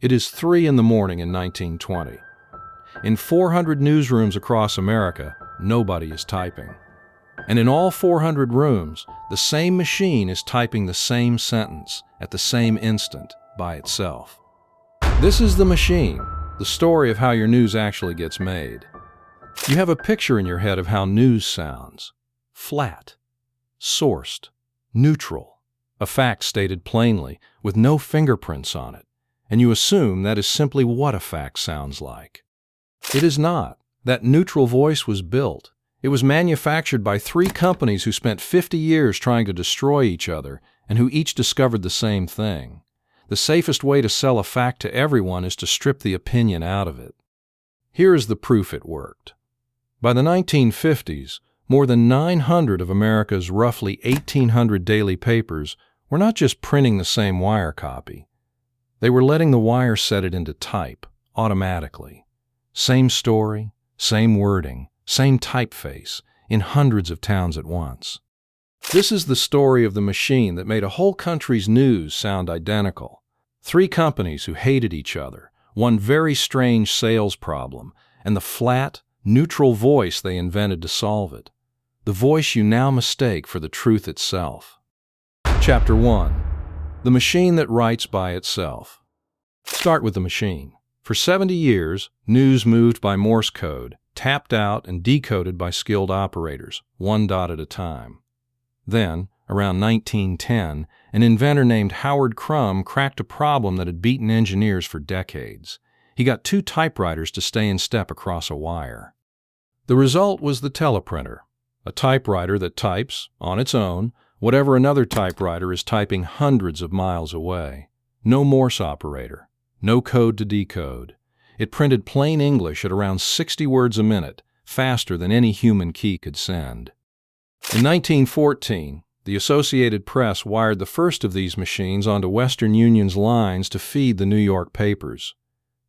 It is 3 in the morning in 1920. In 400 newsrooms across America, nobody is typing. And in all 400 rooms, the same machine is typing the same sentence at the same instant by itself. This is the machine, the story of how your news actually gets made. You have a picture in your head of how news sounds. Flat, sourced, neutral, a fact stated plainly with no fingerprints on it, and you assume that is simply what a fact sounds like. It is not. That neutral voice was built. It was manufactured by 3 companies who spent 50 years trying to destroy each other and who each discovered the same thing. The safest way to sell a fact to everyone is to strip the opinion out of it. Here is the proof it worked. By the 1950s, more than 900 of America's roughly 1,800 daily papers were not just printing the same wire copy. They were letting the wire set it into type, automatically. Same story, same wording, same typeface, in hundreds of towns at once. This is the story of the machine that made a whole country's news sound identical. 3 companies who hated each other, one very strange sales problem, and the flat, neutral voice they invented to solve it. The voice you now mistake for the truth itself. Chapter 1. The machine that writes by itself. Start with the machine. For 70 years, news moved by Morse code, tapped out and decoded by skilled operators, one dot at a time. Then, around 1910, an inventor named Howard Crum cracked a problem that had beaten engineers for decades. He got 2 typewriters to stay in step across a wire. The result was the teleprinter, a typewriter that types, on its own, whatever another typewriter is typing hundreds of miles away. No Morse operator, no code to decode. It printed plain English at around 60 words a minute, faster than any human key could send. In 1914, the Associated Press wired the first of these machines onto Western Union's lines to feed the New York papers.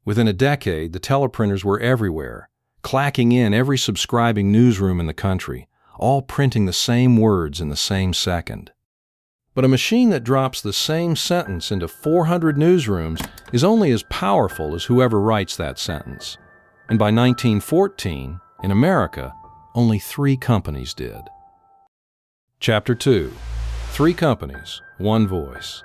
Within a decade, the teleprinters were everywhere, clacking in every subscribing newsroom in the country, all printing the same words in the same second. But a machine that drops the same sentence into 400 newsrooms is only as powerful as whoever writes that sentence. And by 1914, in America, only 3 companies did. Chapter 2. 3 companies, 1 voice.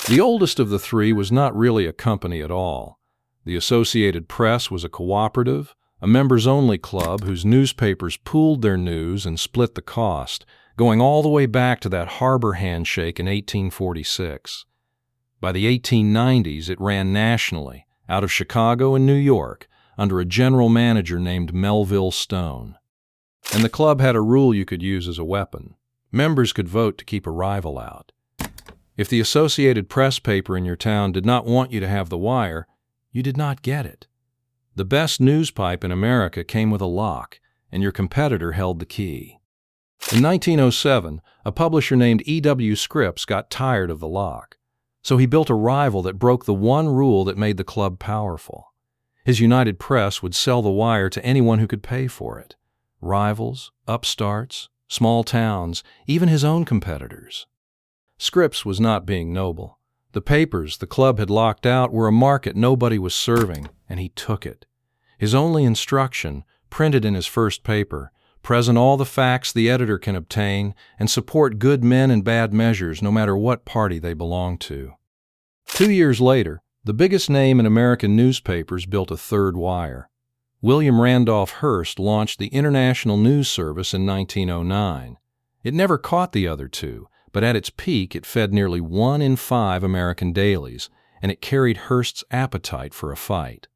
The oldest of the 3 was not really a company at all. The Associated Press was a cooperative, a members-only club whose newspapers pooled their news and split the cost, going all the way back to that harbor handshake in 1846. By the 1890s, it ran nationally, out of Chicago and New York, under a general manager named Melville Stone. And the club had a rule you could use as a weapon. Members could vote to keep a rival out. If the Associated Press paper in your town did not want you to have the wire, you did not get it. The best news pipe in America came with a lock, and your competitor held the key. In 1907, a publisher named E.W. Scripps got tired of the lock, so he built a rival that broke the one rule that made the club powerful. His United Press would sell the wire to anyone who could pay for it. Rivals, upstarts, small towns, even his own competitors. Scripps was not being noble. The papers the club had locked out were a market nobody was serving, and he took it. His only instruction, printed in his first paper, present all the facts the editor can obtain and support good men and bad measures no matter what party they belong to. 2 years later, the biggest name in American newspapers built a 3rd wire. William Randolph Hearst launched the International News Service in 1909. It never caught the other 2, but at its peak it fed nearly 1 in 5 American dailies, and it carried Hearst's appetite for a fight.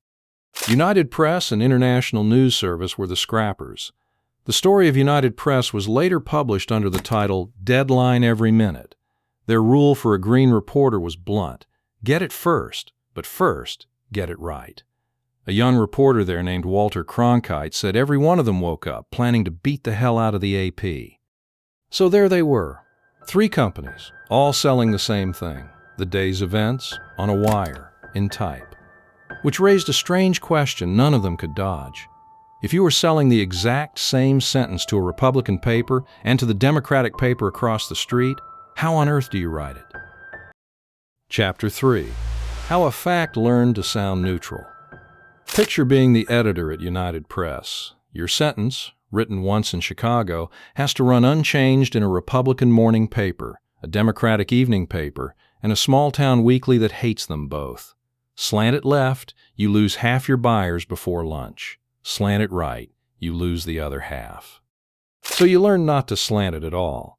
United Press and International News Service were the scrappers. The story of United Press was later published under the title Deadline Every Minute. Their rule for a green reporter was blunt: get it first, but first, get it right. A young reporter there named Walter Cronkite said every one of them woke up planning to beat the hell out of the AP. So there they were, 3 companies, all selling the same thing, the day's events, on a wire, in type. Which raised a strange question none of them could dodge. If you were selling the exact same sentence to a Republican paper and to the Democratic paper across the street, how on earth do you write it? Chapter 3. How a fact learned to sound neutral. Picture being the editor at United Press. Your sentence, written once in Chicago, has to run unchanged in a Republican morning paper, a Democratic evening paper, and a small-town weekly that hates them both. Slant it left, you lose half your buyers before lunch. Slant it right, you lose the other half. So you learn not to slant it at all.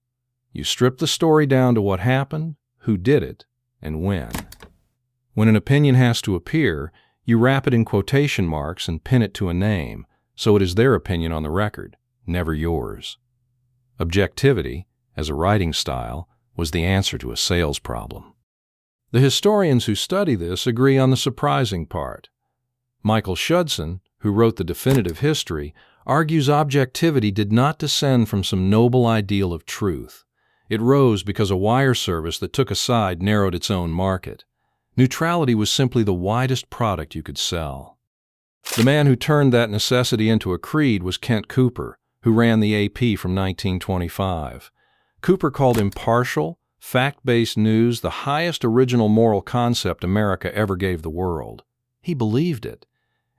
You strip the story down to what happened, who did it, and when. When an opinion has to appear, you wrap it in quotation marks and pin it to a name, so it is their opinion on the record, never yours. Objectivity, as a writing style, was the answer to a sales problem. The historians who study this agree on the surprising part. Michael Schudson, who wrote the definitive history, argues objectivity did not descend from some noble ideal of truth. It rose because a wire service that took a side narrowed its own market. Neutrality was simply the widest product you could sell. The man who turned that necessity into a creed was Kent Cooper, who ran the AP from 1925. Cooper called impartial, fact-based news the highest original moral concept America ever gave the world. He believed it.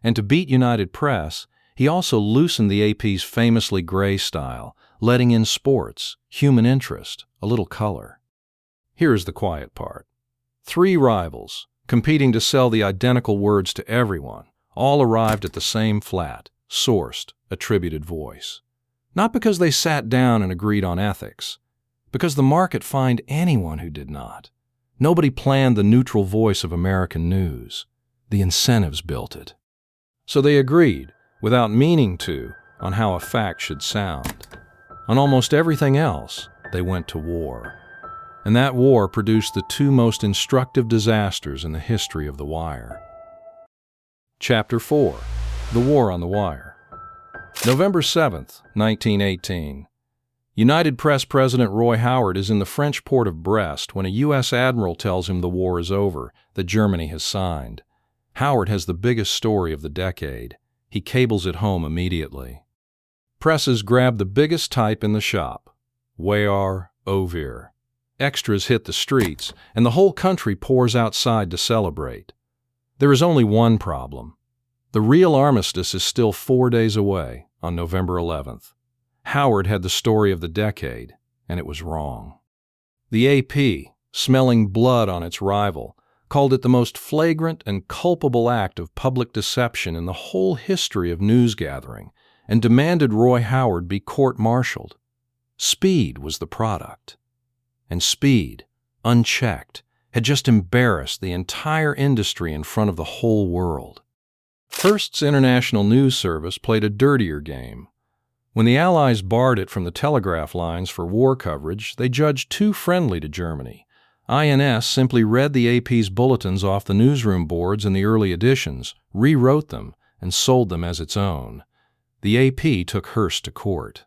And to beat United Press, he also loosened the AP's famously gray style, letting in sports, human interest, a little color. Here is the quiet part. 3 rivals, competing to sell the identical words to everyone, all arrived at the same flat, sourced, attributed voice. Not because they sat down and agreed on ethics, because the market fined anyone who did not. Nobody planned the neutral voice of American news. The incentives built it. So they agreed, without meaning to, on how a fact should sound. On almost everything else, they went to war. And that war produced the 2 most instructive disasters in the history of the wire. Chapter 4. The War on the Wire. November 7th, 1918. United Press President Roy Howard is in the French port of Brest when a U.S. admiral tells him the war is over, that Germany has signed. Howard has the biggest story of the decade. He cables it home immediately. Presses grab the biggest type in the shop. Wear, Ovir. Extras hit the streets, and the whole country pours outside to celebrate. There is only one problem. The real armistice is still 4 days away, on November 11th. Howard had the story of the decade, and it was wrong. The AP, smelling blood on its rival, called it the most flagrant and culpable act of public deception in the whole history of news gathering, and demanded Roy Howard be court-martialed. Speed was the product. And speed, unchecked, had just embarrassed the entire industry in front of the whole world. Hearst's International News Service played a dirtier game. When the Allies barred it from the telegraph lines for war coverage, they judged too friendly to Germany. INS simply read the AP's bulletins off the newsroom boards in the early editions, rewrote them, and sold them as its own. The AP took Hearst to court.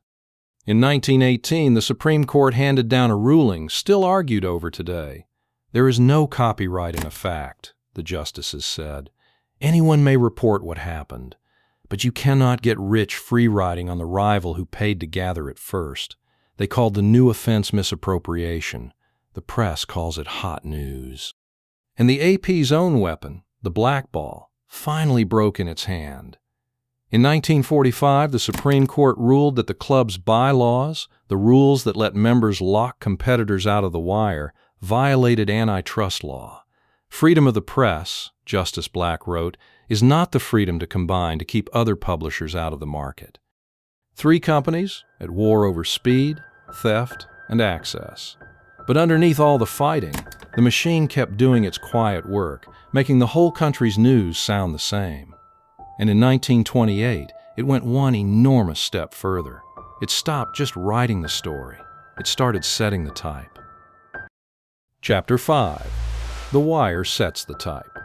In 1918, the Supreme Court handed down a ruling still argued over today. There is no copyright in a fact, the justices said. Anyone may report what happened, but you cannot get rich free riding on the rival who paid to gather it first. They called the new offense misappropriation. The press calls it hot news. And the AP's own weapon, the blackball, finally broke in its hand. In 1945, the Supreme Court ruled that the club's bylaws, the rules that let members lock competitors out of the wire, violated antitrust law. Freedom of the press, Justice Black wrote, is not the freedom to combine to keep other publishers out of the market. 3 companies at war over speed, theft, and access. But underneath all the fighting, the machine kept doing its quiet work, making the whole country's news sound the same. And in 1928, it went one enormous step further. It stopped just writing the story. It started setting the type. Chapter 5. The wire sets the type.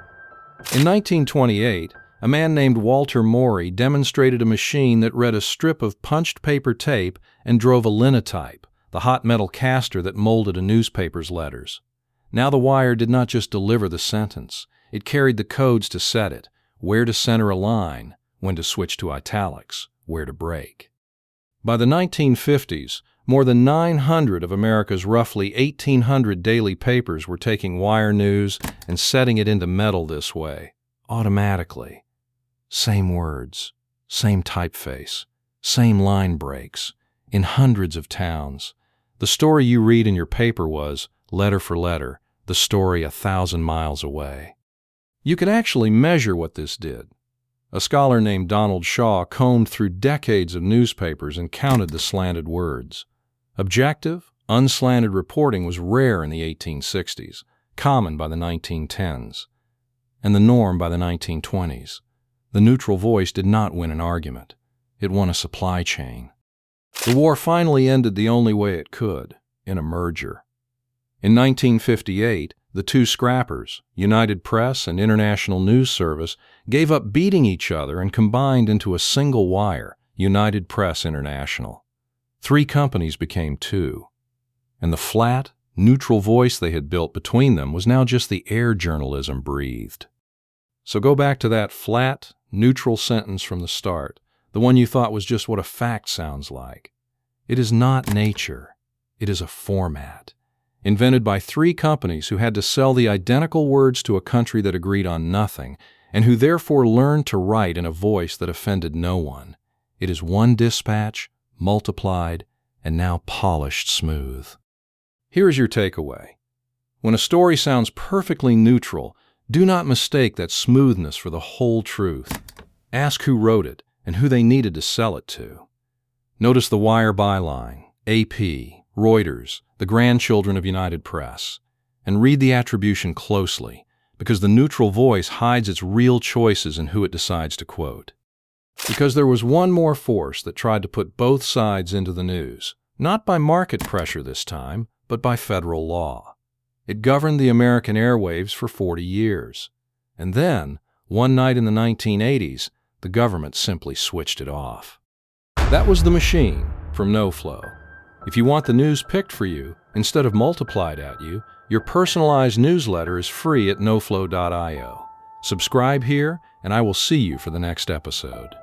In 1928, a man named Walter Morey demonstrated a machine that read a strip of punched paper tape and drove a linotype, the hot metal caster that molded a newspaper's letters. Now the wire did not just deliver the sentence. It carried the codes to set it, where to center a line, when to switch to italics, where to break. By the 1950s, more than 900 of America's roughly 1,800 daily papers were taking wire news and setting it into metal this way, automatically. Same words, same typeface, same line breaks, in hundreds of towns. The story you read in your paper was, letter for letter, the story 1,000 miles away. You could actually measure what this did. A scholar named Donald Shaw combed through decades of newspapers and counted the slanted words. Objective, unslanted reporting was rare in the 1860s, common by the 1910s, and the norm by the 1920s. The neutral voice did not win an argument. It won a supply chain. The war finally ended the only way it could, in a merger. In 1958, the two scrappers, United Press and International News Service, gave up beating each other and combined into a single wire, United Press International. 3 companies became 2. And the flat, neutral voice they had built between them was now just the air journalism breathed. So go back to that flat, neutral sentence from the start, the one you thought was just what a fact sounds like. It is not nature. It is a format, invented by 3 companies who had to sell the identical words to a country that agreed on nothing, and who therefore learned to write in a voice that offended no one. It is one dispatch, multiplied, and now polished smooth. Here is your takeaway. When a story sounds perfectly neutral, do not mistake that smoothness for the whole truth. Ask who wrote it and who they needed to sell it to. Notice the wire byline, AP, Reuters, the grandchildren of United Press, and read the attribution closely, because the neutral voice hides its real choices in who it decides to quote. Because there was one more force that tried to put both sides into the news, not by market pressure this time, but by federal law. It governed the American airwaves for 40 years. And then, one night in the 1980s, the government simply switched it off. That was The Machine from NoFlow. If you want the news picked for you, instead of multiplied at you, your personalized newsletter is free at noflow.io. Subscribe here, and I will see you for the next episode.